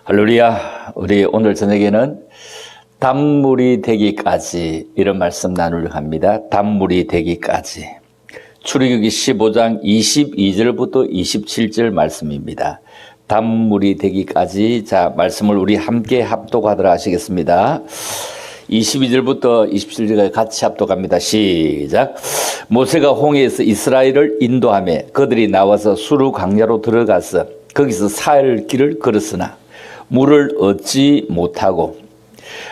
할렐루야. 우리 오늘 저녁에는 단물이 되기까지 이런 말씀 나누려고 합니다. 단물이 되기까지. 출애굽기 15장 22절부터 27절 말씀입니다. 단물이 되기까지. 자, 말씀을 우리 함께 합독하도록 하시겠습니다. 22절부터 27절까지 같이 합독합니다. 시작. 모세가 홍해에서 이스라엘을 인도하며 그들이 나와서 수르 광야로 들어가서 거기서 사흘 길을 걸었으나 물을 얻지 못하고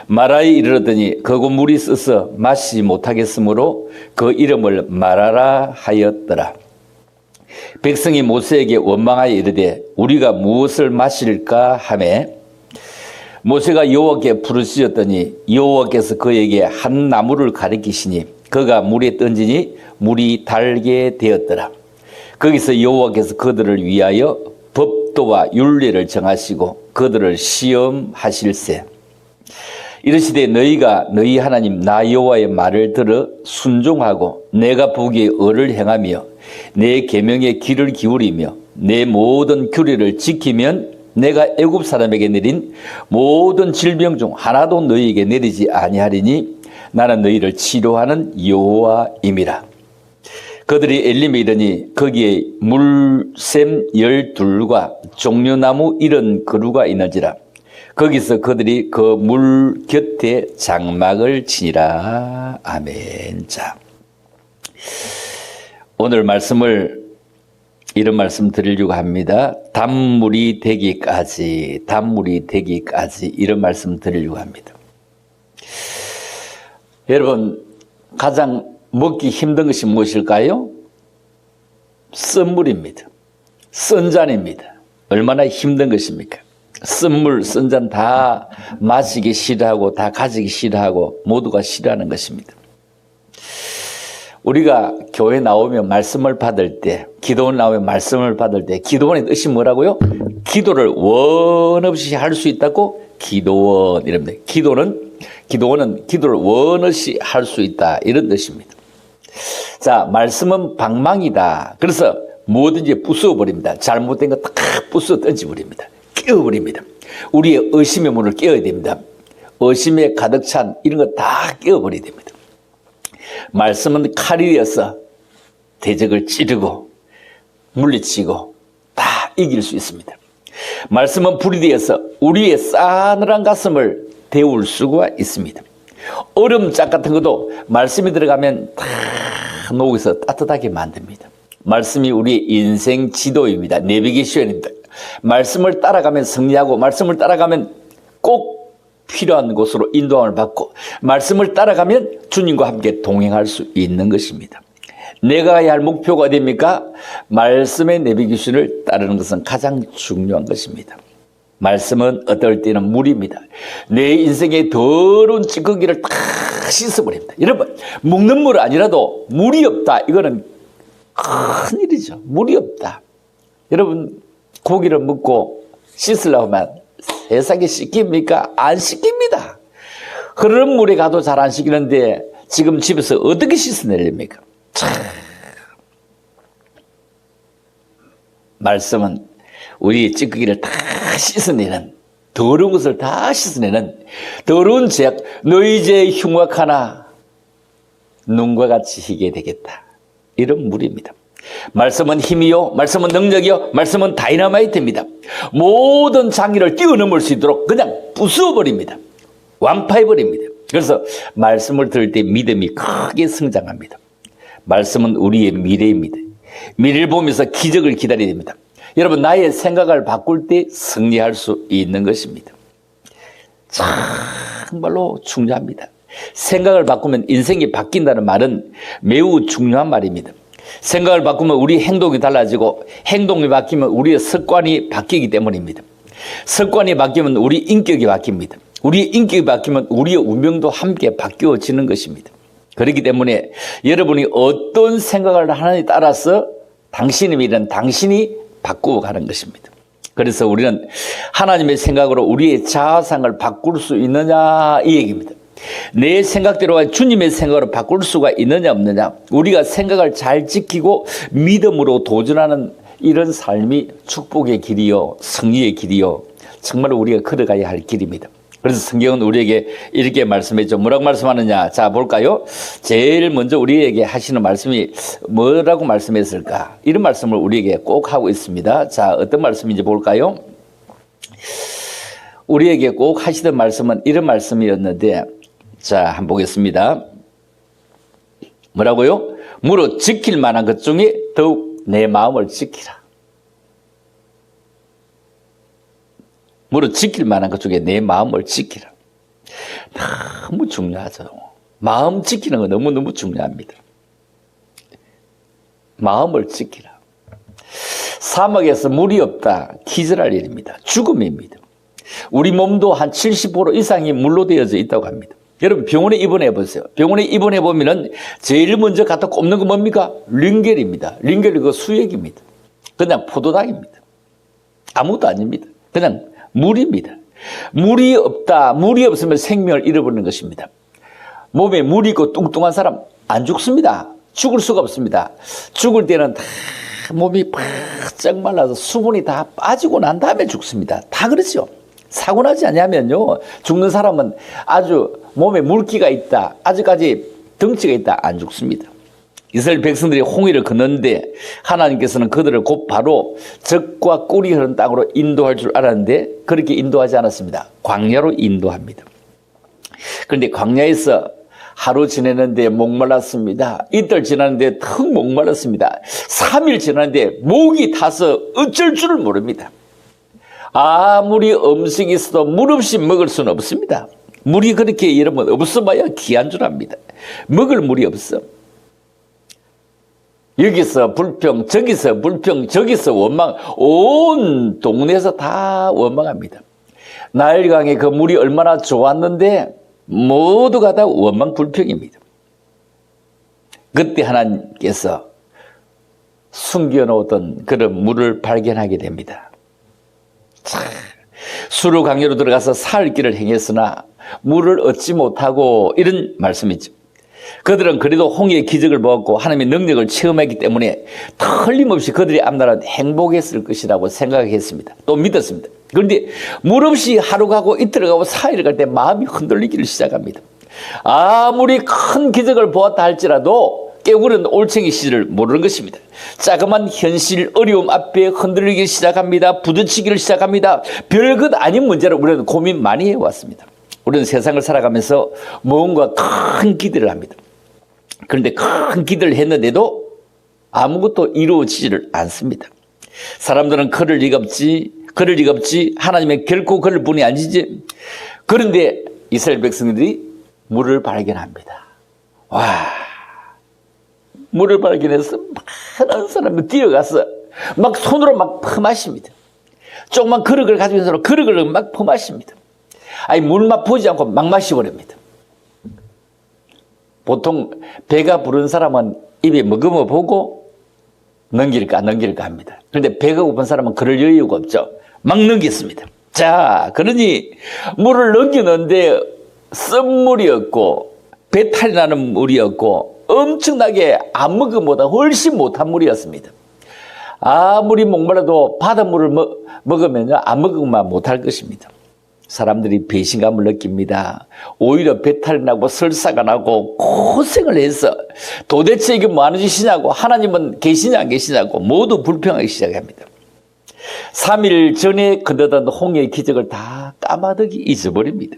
마라에 이르렀더니 그곳 물이 써서 마시지 못하겠으므로 그 이름을 마라라 하였더라. 백성이 모세에게 원망하여 이르되 우리가 무엇을 마실까 하매 모세가 여호와께 부르짖었더니 여호와께서 그에게 한 나무를 가리키시니 그가 물에 던지니 물이 달게 되었더라. 거기서 여호와께서 그들을 위하여 법도와 율례를 정하시고 그들을 시험하실세. 이르시되 너희가 너희 하나님 나 여호와의 말을 들어 순종하고 내가 보기에 의를 행하며 내 계명의 귀를 기울이며 내 모든 규례를 지키면 내가 애굽 사람에게 내린 모든 질병 중 하나도 너희에게 내리지 아니하리니 나는 너희를 치료하는 여호와임이라. 그들이 엘림에 이르니 거기에 물샘 12과 종려나무 70그루가 있는지라. 거기서 그들이 그 물 곁에 장막을 치니라. 아멘. 자, 오늘 말씀을 이런 말씀 드리려고 합니다. 단물이 되기까지, 단물이 되기까지 이런 말씀 드리려고 합니다. 여러분, 가장 먹기 힘든 것이 무엇일까요? 쓴 물입니다. 쓴 잔입니다. 얼마나 힘든 것입니까? 쓴 물, 쓴 잔 다 마시기 싫어하고 다 가지기 싫어하고 모두가 싫어하는 것입니다. 우리가 교회 나오면 말씀을 받을 때, 기도원 나오면 말씀을 받을 때 기도원의 뜻이 뭐라고요? 기도를 원 없이 할 수 있다고 기도원 이랍니다. 기도원은 기도를 원 없이 할 수 있다 이런 뜻입니다. 자, 말씀은 방망이다. 그래서 뭐든지 부숴버립니다. 잘못된 거 딱 부숴 던져버립니다. 깨워버립니다. 우리의 의심의 문을 깨워야 됩니다. 의심에 가득 찬 이런 거 다 깨워버려야 됩니다. 말씀은 칼이어서 대적을 찌르고 물리치고 다 이길 수 있습니다. 말씀은 불이 되어서 우리의 싸늘한 가슴을 데울 수가 있습니다. 얼음짝 같은 것도 말씀이 들어가면 다 녹여서 따뜻하게 만듭니다. 말씀이 우리의 인생 지도입니다. 내비게이션입니다. 말씀을 따라가면 승리하고 말씀을 따라가면 꼭 필요한 곳으로 인도함을 받고 말씀을 따라가면 주님과 함께 동행할 수 있는 것입니다. 내가 가야 할 목표가 어디입니까? 말씀의 내비게이션을 따르는 것은 가장 중요한 것입니다. 말씀은 어떨 때는 물입니다. 내 인생의 더러운 찌꺼기를 다 씻어버립니다. 여러분, 먹는 물 아니라도 물이 없다. 이거는 큰일이죠. 물이 없다. 여러분, 고기를 먹고 씻으려고 하면 세상에 씻깁니까? 안 씻깁니다. 흐르는 물에 가도 잘 안 씻기는데 지금 집에서 어떻게 씻어내립니까? 말씀은 우리 찌꺼기를 다 씻어내는, 더러운 것을 다 씻어내는 더러운 죄악, 너희 죄의 흉악하나 눈과 같이 희게 되겠다. 이런 물입니다. 말씀은 힘이요, 말씀은 능력이요, 말씀은 다이너마이트입니다. 모든 장애를 뛰어넘을 수 있도록 그냥 부숴버립니다. 완파해버립니다. 그래서 말씀을 들을 때 믿음이 크게 성장합니다. 말씀은 우리의 미래입니다. 미래를 보면서 기적을 기다려야 됩니다. 여러분, 나의 생각을 바꿀 때 승리할 수 있는 것입니다. 정말로 중요합니다. 생각을 바꾸면 인생이 바뀐다는 말은 매우 중요한 말입니다. 생각을 바꾸면 우리 행동이 달라지고 행동이 바뀌면 우리의 습관이 바뀌기 때문입니다. 습관이 바뀌면 우리 인격이 바뀝니다. 우리 인격이 바뀌면 우리의 운명도 함께 바뀌어지는 것입니다. 그렇기 때문에 여러분이 어떤 생각을 하느냐에 따라서 당신의 미래는 당신이 바꾸어 가는 것입니다. 그래서 우리는 하나님의 생각으로 우리의 자아상을 바꿀 수 있느냐 이 얘기입니다. 내 생각대로 주님의 생각으로 바꿀 수가 있느냐 없느냐, 우리가 생각을 잘 지키고 믿음으로 도전하는 이런 삶이 축복의 길이요 승리의 길이요 정말 우리가 걸어가야 할 길입니다. 그래서 성경은 우리에게 이렇게 말씀했죠. 뭐라고 말씀하느냐? 자, 볼까요? 제일 먼저 우리에게 하시는 말씀이 뭐라고 말씀했을까? 이런 말씀을 우리에게 꼭 하고 있습니다. 자, 어떤 말씀인지 볼까요? 우리에게 꼭 하시던 말씀은 이런 말씀이었는데, 자, 한번 보겠습니다. 뭐라고요? 무릇 지킬 만한 것 중에 더욱 내 마음을 지키라. 무릇 지킬 만한 것 중에 내 마음을 지키라. 너무 중요하죠. 마음 지키는 거 너무너무 중요합니다. 마음을 지키라. 사막에서 물이 없다. 기절할 일입니다. 죽음입니다. 우리 몸도 한 70% 이상이 물로 되어져 있다고 합니다. 여러분 병원에 입원해 보세요. 병원에 입원해 보면은 제일 먼저 갖다 꼽는 거 뭡니까? 링겔입니다. 링겔이 그 수액입니다. 그냥 포도당입니다. 아무것도 아닙니다. 그냥 물입니다. 물이 없다. 물이 없으면 생명을 잃어버리는 것입니다. 몸에 물이 있고 뚱뚱한 사람 안 죽습니다. 죽을 수가 없습니다. 죽을 때는 다 몸이 바짝 말라서 수분이 다 빠지고 난 다음에 죽습니다. 다 그렇죠. 사고 나지 않냐면요. 죽는 사람은 아주 몸에 물기가 있다. 아직까지 덩치가 있다. 안 죽습니다. 이스라엘 백성들이 홍해를 건너는데 하나님께서는 그들을 곧바로 적과 꿀이 흐르는 땅으로 인도할 줄 알았는데 그렇게 인도하지 않았습니다. 광야로 인도합니다. 그런데 광야에서 하루 지내는데 목말랐습니다. 이틀 지났는데 턱 목말랐습니다. 3일 지났는데 목이 타서 어쩔 줄을 모릅니다. 아무리 음식이 있어도 물 없이 먹을 수는 없습니다. 물이 그렇게 여러분 없어봐야 귀한 줄 압니다. 먹을 물이 없어. 여기서 불평, 저기서 불평, 저기서 원망, 온 동네에서 다 원망합니다. 나일강에 그 물이 얼마나 좋았는데 모두가 다 원망 불평입니다. 그때 하나님께서 숨겨놓았던 그런 물을 발견하게 됩니다. 수르 강요로 들어가서 살 길을 행했으나 물을 얻지 못하고 이런 말씀이죠. 그들은 그래도 홍해의 기적을 보았고 하나님의 능력을 체험했기 때문에 틀림없이 그들의 앞날은 행복했을 것이라고 생각했습니다. 또 믿었습니다. 그런데 물 없이 하루 가고 이틀 가고 4일 갈 때 마음이 흔들리기를 시작합니다. 아무리 큰 기적을 보았다 할지라도 깨우는 올챙이 씨를 모르는 것입니다. 자그만 현실 어려움 앞에 흔들리기 시작합니다. 부딪히기를 시작합니다. 별것 아닌 문제를 우리는 고민 많이 해왔습니다. 우리는 세상을 살아가면서 뭔가 큰 기대를 합니다. 그런데 큰 기대를 했는데도 아무것도 이루어지지를 않습니다. 사람들은 그럴 리가 없지 하나님은 결코 그럴 분이 아니지. 그런데 이스라엘 백성들이 물을 발견합니다. 와, 물을 발견해서 많은 사람이 뛰어가서 막 손으로 막 퍼마십니다. 조그만 그릇을 가지고 있는 사람 그릇을 막 퍼마십니다. 아니 물맛 보지 않고 막 마시버립니다. 보통 배가 부른 사람은 입에 머금어 보고 넘길까 합니다. 그런데 배가 고픈 사람은 그럴 여유가 없죠. 막 넘겼습니다. 자, 그러니 물을 넘기는데 썸물이었고 배탈이 나는 물이었고 엄청나게 안 먹은 것보다 훨씬 못한 물이었습니다. 아무리 목말라도 바닷물을 먹으면 안 먹으면 못할 것입니다. 사람들이 배신감을 느낍니다. 오히려 배탈이 나고 설사가 나고 고생을 해서 도대체 이게 뭐 하는 짓이냐고 하나님은 계시냐 안 계시냐고 모두 불평하기 시작합니다. 3일 전에 건너던 홍해의 기적을 다 까마득히 잊어버립니다.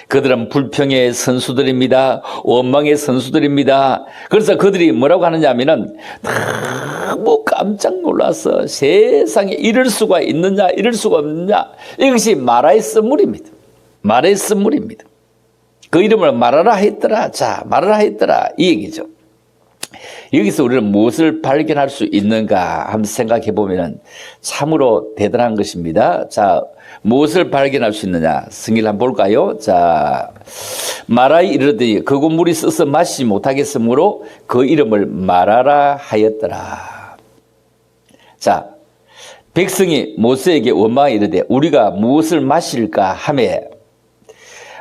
그들은 불평의 선수들입니다. 원망의 선수들입니다. 그래서 그들이 뭐라고 하느냐 하면은 너무 깜짝 놀라서 세상에 이럴 수가 있느냐 이럴 수가 없느냐 이것이 마라의 쓴물입니다. 마라의 쓴물입니다. 그 이름을 마라라 했더라. 자, 마라라 했더라 이 얘기죠. 여기서 우리는 무엇을 발견할 수 있는가 한번 생각해 보면 참으로 대단한 것입니다. 자, 무엇을 발견할 수 있느냐? 성경을 한번 볼까요? 자, 마라에 이르더니 그곳 물이 써서 마시지 못하겠으므로 그 이름을 마라라 하였더라. 자, 백성이 모세에게 원망하여 이르되 우리가 무엇을 마실까 하매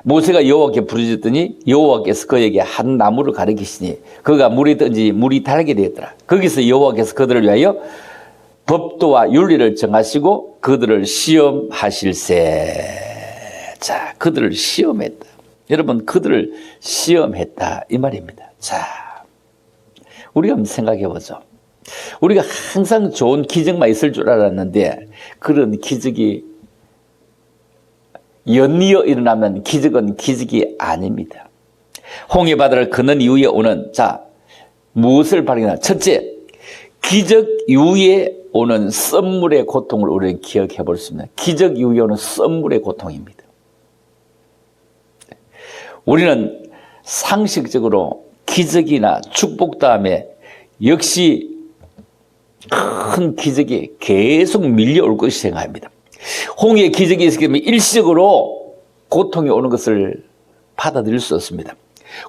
모세가 여호와께 부르짖더니 여호와께서 그에게 한 나무를 가리키시니 그가 물에 던지 물이 달게 되었더라. 거기서 여호와께서 그들을 위하여 법도와 윤리를 정하시고 그들을 시험하실세. 자, 그들을 시험했다. 여러분, 그들을 시험했다 이 말입니다. 자, 우리가 한번 생각해 보죠. 우리가 항상 좋은 기적만 있을 줄 알았는데 그런 기적이 연이어 일어나면 기적은 기적이 아닙니다. 홍해 바다를 건넌 이후에 오는, 자, 무엇을 발견하나? 첫째, 기적 이후에 오는 썸물의 고통을 우리는 기억해 볼 수 있습니다. 기적 이후에 오는 썸물의 고통입니다. 우리는 상식적으로 기적이나 축복 다음에 역시 큰 기적이 계속 밀려올 것이 생각합니다. 홍해의 기적이 있기 때문에 일시적으로 고통이 오는 것을 받아들일 수 없습니다.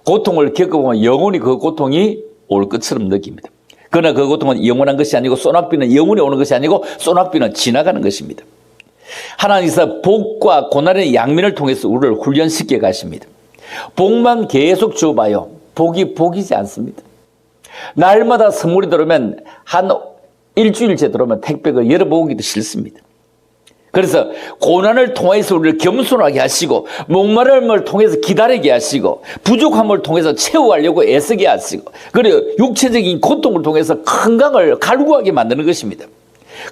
고통을 겪어보면 영원히 그 고통이 올 것처럼 느낍니다. 그러나 그 고통은 영원한 것이 아니고 소낙비는 영원히 오는 것이 아니고 소낙비는 지나가는 것입니다. 하나님께서 복과 고난의 양면을 통해서 우리를 훈련시켜 가십니다. 복만 계속 줘봐요. 복이 복이지 않습니다. 날마다 선물이 들어오면 한 일주일째 들어오면 택배가 열어보기도 싫습니다. 그래서 고난을 통해서 우리를 겸손하게 하시고 목마름을 통해서 기다리게 하시고 부족함을 통해서 채워가려고 애쓰게 하시고 그리고 육체적인 고통을 통해서 건강을 갈구하게 만드는 것입니다.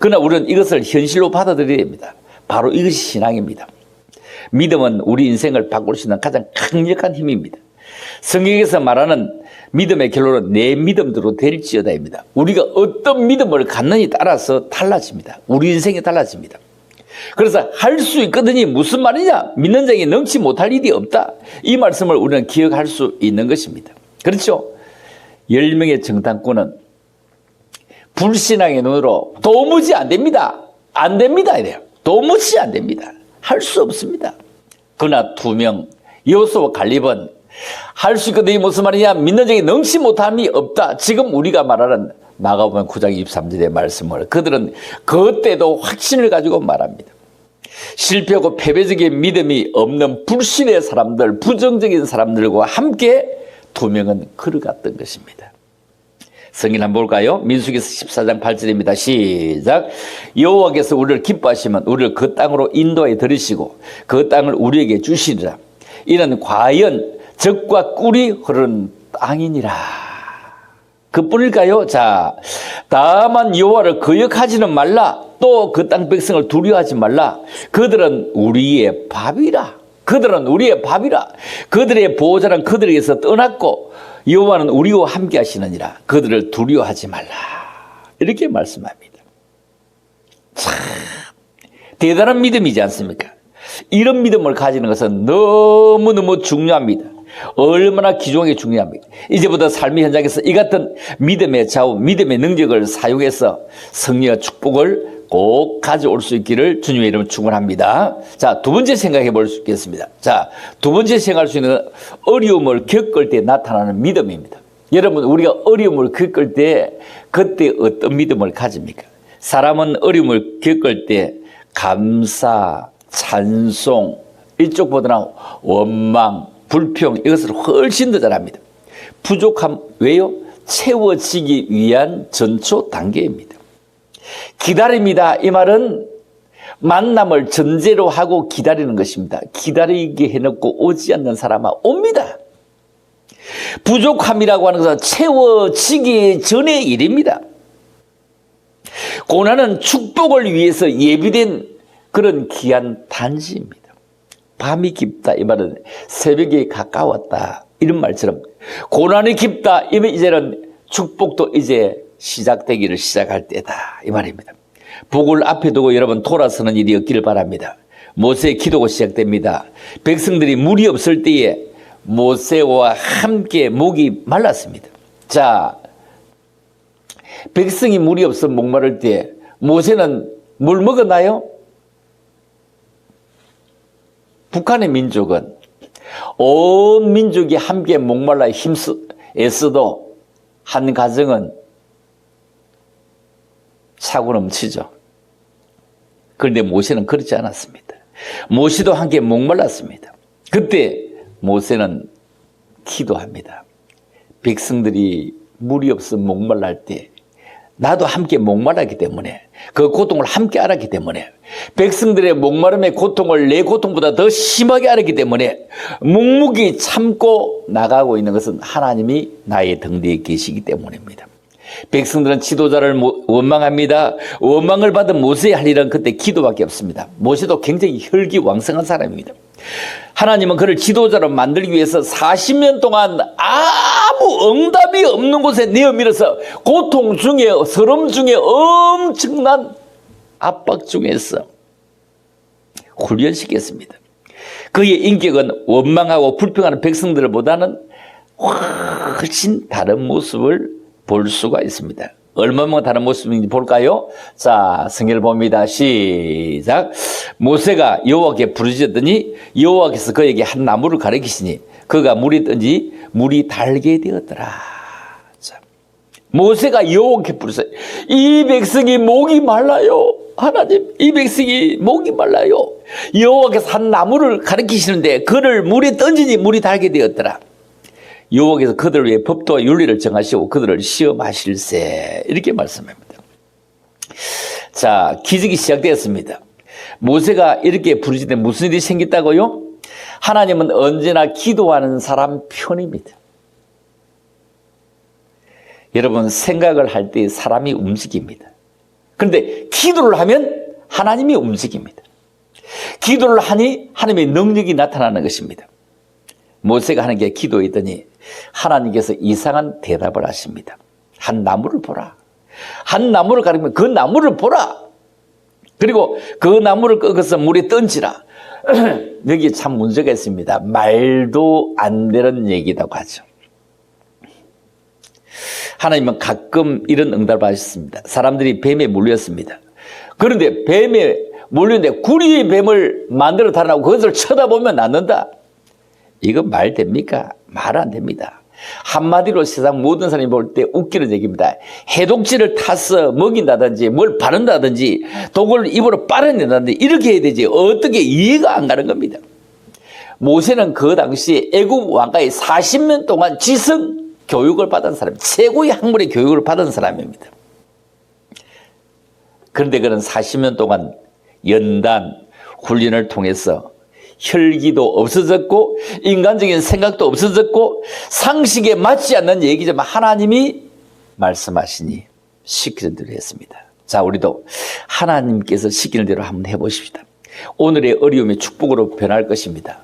그러나 우리는 이것을 현실로 받아들여야 됩니다. 바로 이것이 신앙입니다. 믿음은 우리 인생을 바꿀 수 있는 가장 강력한 힘입니다. 성경에서 말하는 믿음의 결론은 내 믿음대로 될지어다입니다. 우리가 어떤 믿음을 갖느냐에 따라서 달라집니다. 우리 인생이 달라집니다. 그래서 할 수 있거든요. 무슨 말이냐? 믿는 자에게 능치 못할 일이 없다. 이 말씀을 우리는 기억할 수 있는 것입니다. 그렇죠? 10명의 정탐꾼은 불신앙의 눈으로 도무지 안 됩니다. 안 됩니다. 이래요. 도무지 안 됩니다. 할 수 없습니다. 그러나 2명, 여호수아와 갈렙은 할 수 있거든요. 무슨 말이냐? 믿는 자에게 능치 못함이 없다. 지금 우리가 말하는 마가복음 9장 23절의 말씀을 그들은 그때도 확신을 가지고 말합니다. 실패하고 패배적인 믿음이 없는 불신의 사람들, 부정적인 사람들과 함께 2명은 걸어갔던 것입니다. 성경 한번 볼까요? 민수기서 14장 8절입니다. 시작. 여호와께서 우리를 기뻐하시면 우리를 그 땅으로 인도하여 들이시고 그 땅을 우리에게 주시리라. 이는 과연 젖과 꿀이 흐르는 땅이니라. 그뿐일까요? 자, 다만 여호와를 거역하지는 말라. 또 그 땅 백성을 두려워하지 말라. 그들은 우리의 밥이라. 그들은 우리의 밥이라. 그들의 보호자는 그들에게서 떠났고 여호와는 우리와 함께 하시느니라. 그들을 두려워하지 말라. 이렇게 말씀합니다. 참 대단한 믿음이지 않습니까? 이런 믿음을 가지는 것은 너무너무 중요합니다. 얼마나 귀중하게 중요합니다. 이제부터 삶의 현장에서 이 같은 믿음의 자원, 믿음의 능력을 사용해서 승리와 축복을 꼭 가져올 수 있기를 주님의 이름으로 축원합니다. 자, 2번째 생각해 볼 수 있겠습니다. 자, 2번째 생각할 수 있는 어려움을 겪을 때 나타나는 믿음입니다. 여러분, 우리가 어려움을 겪을 때 그때 어떤 믿음을 가집니까? 사람은 어려움을 겪을 때 감사, 찬송, 이쪽보다는 원망, 불평, 이것을 훨씬 더 잘합니다. 부족함, 왜요? 채워지기 위한 전초 단계입니다. 기다립니다. 이 말은 만남을 전제로 하고 기다리는 것입니다. 기다리게 해놓고 오지 않는 사람은 옵니다. 부족함이라고 하는 것은 채워지기 전의 일입니다. 고난은 축복을 위해서 예비된 그런 귀한 단지입니다. 밤이 깊다 이 말은 새벽이 가까웠다 이런 말처럼 고난이 깊다 이제는 축복도 이제 시작되기를 시작할 때다 이 말입니다. 복을 앞에 두고 여러분 돌아서는 일이 없기를 바랍니다. 모세의 기도가 시작됩니다. 백성들이 물이 없을 때에 모세와 함께 목이 말랐습니다. 자, 백성이 물이 없어 목마를 때 모세는 물 먹었나요? 북한의 민족은 온 민족이 함께 목말라 애써도 한 가정은 차고 넘치죠. 그런데 모세는 그렇지 않았습니다. 모세도 함께 목말랐습니다. 그때 모세는 기도합니다. 백성들이 물이 없어 목말랄 때 나도 함께 목말랐기 때문에, 그 고통을 함께 알았기 때문에, 백성들의 목마름의 고통을 내 고통보다 더 심하게 알았기 때문에 묵묵히 참고 나가고 있는 것은 하나님이 나의 등 뒤에 계시기 때문입니다. 백성들은 지도자를 원망합니다. 원망을 받은 모세의 할 일은 그때 기도밖에 없습니다. 모세도 굉장히 혈기왕성한 사람입니다. 하나님은 그를 지도자로 만들기 위해서 40년 동안 아무 응답이 없는 곳에 내어밀어서 고통 중에, 서름 중에, 엄청난 압박 중에서 훈련시켰습니다. 그의 인격은 원망하고 불평하는 백성들보다는 훨씬 다른 모습을 볼 수가 있습니다. 얼마나 다른 모습인지 볼까요? 자, 성경을 봅니다. 시작. 모세가 여호와께 부르짖었더니 여호와께서 그에게 한 나무를 가리키시니 그가 물이 뜬지 물이 달게 되었더라. 자, 모세가 여호와께 부르짖어요. 이 백성이 목이 말라요. 하나님, 이 백성이 목이 말라요. 여호와께서 한 나무를 가리키시는데 그를 물에 던지니 물이 달게 되었더라. 여호와께서 그들을 위해 법도와 윤리를 정하시고 그들을 시험하실세. 이렇게 말씀합니다. 자, 기적이 시작되었습니다. 모세가 이렇게 부르짖는데 무슨 일이 생겼다고요? 하나님은 언제나 기도하는 사람 편입니다. 여러분, 생각을 할 때 사람이 움직입니다. 그런데 기도를 하면 하나님이 움직입니다. 기도를 하니 하나님의 능력이 나타나는 것입니다. 모세가 하나님께 기도했더니 하나님께서 이상한 대답을 하십니다. 한 나무를 보라. 한 나무를 가리키면 그 나무를 보라. 그리고 그 나무를 꺾어서 물에 던지라. 여기 참 문제가 있습니다. 말도 안 되는 얘기라고 하죠. 하나님은 가끔 이런 응답을 하셨습니다. 사람들이 뱀에 물렸습니다. 그런데 뱀에 물렸는데 구리의 뱀을 만들어 달라고 그것을 쳐다보면 낫는다. 이거 말 됩니까? 말 안 됩니다. 한마디로 세상 모든 사람이 볼 때 웃기는 얘기입니다. 해독제를 타서 먹인다든지 뭘 바른다든지 독을 입으로 빨아낸다든지 이렇게 해야 되지 어떻게 이해가 안 가는 겁니다. 모세는 그 당시에 애굽 왕가에 40년 동안 지성 교육을 받은 사람, 최고의 학문의 교육을 받은 사람입니다. 그런데 그는 40년 동안 연단 훈련을 통해서 혈기도 없어졌고 인간적인 생각도 없어졌고 상식에 맞지 않는 얘기지만 하나님이 말씀하시니 시키는 대로 했습니다. 자, 우리도 하나님께서 시키는 대로 한번 해보십시다. 오늘의 어려움이 축복으로 변할 것입니다.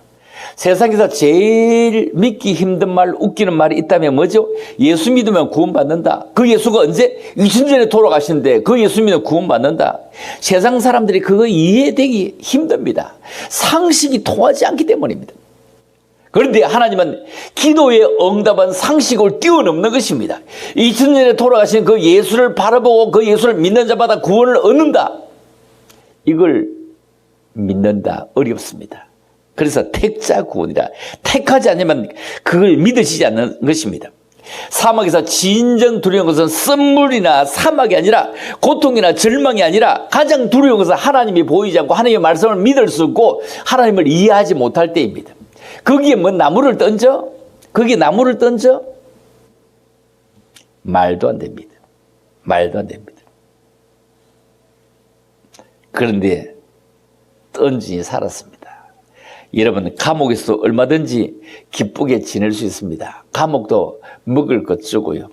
세상에서 제일 믿기 힘든 말, 웃기는 말이 있다면 뭐죠? 예수 믿으면 구원받는다. 그 예수가 언제? 2000년에 돌아가시는데 그 예수 믿으면 구원받는다. 세상 사람들이 그거 이해되기 힘듭니다. 상식이 통하지 않기 때문입니다. 그런데 하나님은 기도의 응답은 상식을 뛰어넘는 것입니다. 2000년에 돌아가신 그 예수를 바라보고 그 예수를 믿는 자마다 구원을 얻는다. 이걸 믿는다. 어렵습니다. 그래서 택자 구원이라 택하지 않으면 그걸 믿으시지 않는 것입니다. 사막에서 진정 두려운 것은 썸물이나 사막이 아니라 고통이나 절망이 아니라 가장 두려운 것은 하나님이 보이지 않고 하나님의 말씀을 믿을 수 없고 하나님을 이해하지 못할 때입니다. 거기에 뭐 나무를 던져? 거기에 나무를 던져? 말도 안 됩니다. 말도 안 됩니다. 그런데 던지니 살았습니다. 여러분, 감옥에서 얼마든지 기쁘게 지낼 수 있습니다. 감옥도 먹을 것 주고요.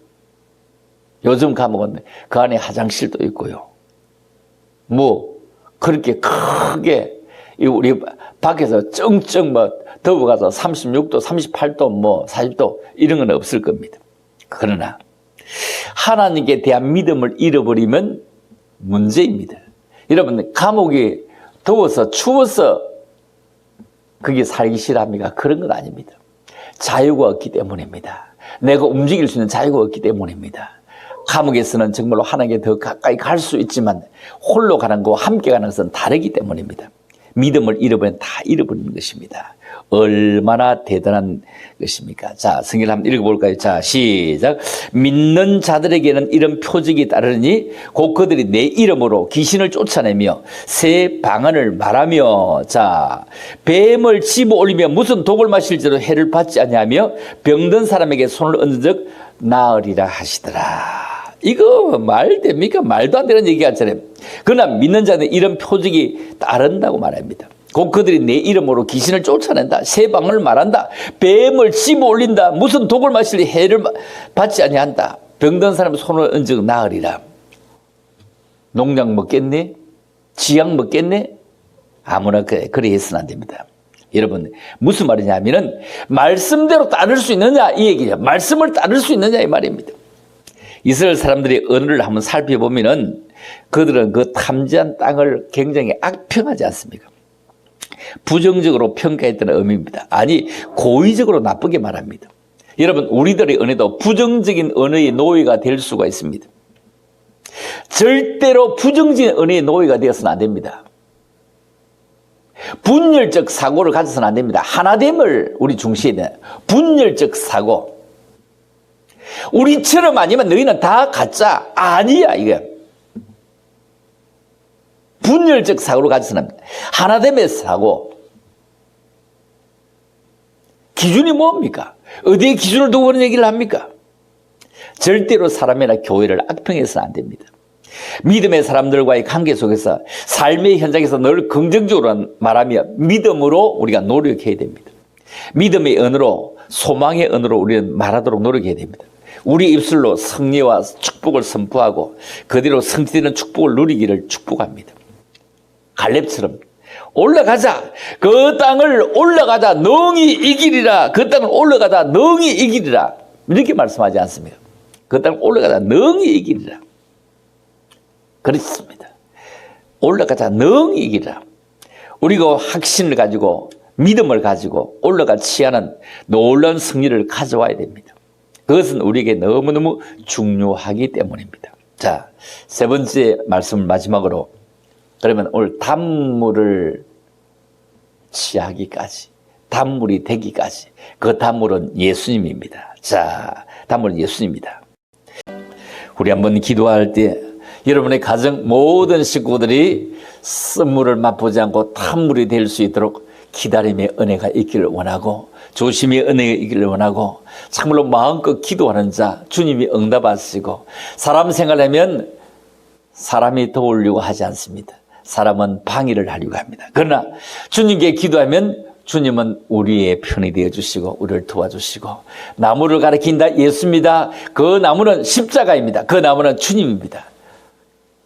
요즘 감옥은 그 안에 화장실도 있고요. 뭐 그렇게 크게 우리 밖에서 쩡쩡 뭐 더워가서 36도, 38도, 뭐 40도 이런 건 없을 겁니다. 그러나 하나님께 대한 믿음을 잃어버리면 문제입니다. 여러분, 감옥이 더워서 추워서 그게 살기 싫어합니까? 그런 건 아닙니다. 자유가 없기 때문입니다. 내가 움직일 수 있는 자유가 없기 때문입니다. 감옥에서는 정말로 하나님께 더 가까이 갈 수 있지만 홀로 가는 것과 함께 가는 것은 다르기 때문입니다. 믿음을 잃어버리면 다 잃어버리는 것입니다. 얼마나 대단한 것입니까? 자, 성경을 한번 읽어볼까요? 자, 시작. 믿는 자들에게는 이런 표적이 따르니 곧 그들이 내 이름으로 귀신을 쫓아내며 새 방언을 말하며, 자, 뱀을 집어 올리며 무슨 독을 마실지도 해를 받지 아니하며 병든 사람에게 손을 얹은 적 나으리라 하시더라. 이거 말 됩니까? 말도 안 되는 얘기 같잖아요. 그러나 믿는 자는 이런 표적이 따른다고 말합니다. 곧 그들이 내 이름으로 귀신을 쫓아낸다. 새 방언을 말한다. 뱀을 씹어 올린다. 무슨 독을 마실리 해를 받지 아니한다. 병든 사람 손을 얹어 나으리라. 농약 먹겠네? 지약 먹겠네? 아무나 그래 해서는 안 됩니다. 여러분 무슨 말이냐면은 말씀대로 따를 수 있느냐 이 얘기죠. 말씀을 따를 수 있느냐 이 말입니다. 이스라엘 사람들의 언어를 한번 살펴보면은 그들은 그 탐지한 땅을 굉장히 악평하지 않습니까? 부정적으로 평가했다는 의미입니다. 아니 고의적으로 나쁘게 말합니다. 여러분 우리들의 언어도 부정적인 언어의 노예가 될 수가 있습니다. 절대로 부정적인 언어의 노예가 되어서는 안 됩니다. 분열적 사고를 가져서는 안 됩니다. 하나됨을 우리 중시해야 돼요. 분열적 사고. 우리처럼 아니면 너희는 다 가짜. 아니야 이게. 분열적 사고를 가져서는 안 됩니다. 하나됨의 사고. 기준이 뭡니까? 어디에 기준을 두고 그런 얘기를 합니까? 절대로 사람이나 교회를 악평해서는 안 됩니다. 믿음의 사람들과의 관계 속에서 삶의 현장에서 늘 긍정적으로 말하며 믿음으로 우리가 노력해야 됩니다. 믿음의 언어로 소망의 언어로 우리는 말하도록 노력해야 됩니다. 우리 입술로 승리와 축복을 선포하고 그대로 성취되는 축복을 누리기를 축복합니다. 갈렙처럼 올라가자. 그 땅을 올라가자. 능히 이기리라. 그 땅을 올라가자. 능히 이기리라. 이렇게 말씀하지 않습니까? 그 땅을 올라가자. 능히 이기리라. 그렇습니다. 올라가자. 능히 이기리라. 우리가 확신을 가지고 믿음을 가지고 올라가지 않은 놀라운 승리를 가져와야 됩니다. 그것은 우리에게 너무너무 중요하기 때문입니다. 자, 세 번째 말씀을 마지막으로 그러면 오늘 단물을 취하기까지, 단물이 되기까지 그 단물은 예수님입니다. 자, 단물은 예수님입니다. 우리 한번 기도할 때 여러분의 가정 모든 식구들이 선물을 맛보지 않고 단물이 될 수 있도록 기다림의 은혜가 있기를 원하고 조심의 은혜가 있기를 원하고 참으로 마음껏 기도하는 자 주님이 응답하시고 사람 생활하면 사람이 도우려고 하지 않습니다. 사람은 방해를 하려고 합니다. 그러나 주님께 기도하면 주님은 우리의 편이 되어주시고 우리를 도와주시고 나무를 가리킨다 예수입니다. 그 나무는 십자가입니다. 그 나무는 주님입니다.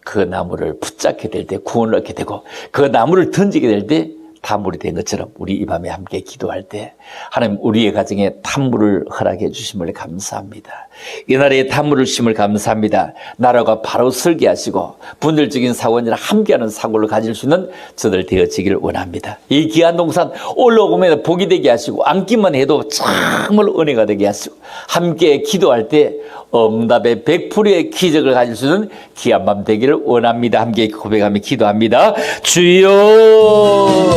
그 나무를 붙잡게 될 때 구원을 얻게 되고 그 나무를 던지게 될 때 단물이 된 것처럼 우리 이 밤에 함께 기도할 때 하나님 우리의 가정에 단물을 허락해 주심을 감사합니다. 이날에 단물을 주심을 감사합니다. 나라가 바로 설계 하시고 분열적인 사고원이나 함께하는 사고를 가질 수 있는 저들 되어지기를 원합니다. 이 귀한 동산 올라오면 복이 되게 하시고 앉기만 해도 정말 은혜가 되게 하시고 함께 기도할 때 응답의 100%의 기적을 가질 수 있는 귀한 밤 되기를 원합니다. 함께 고백하며 기도합니다. 주여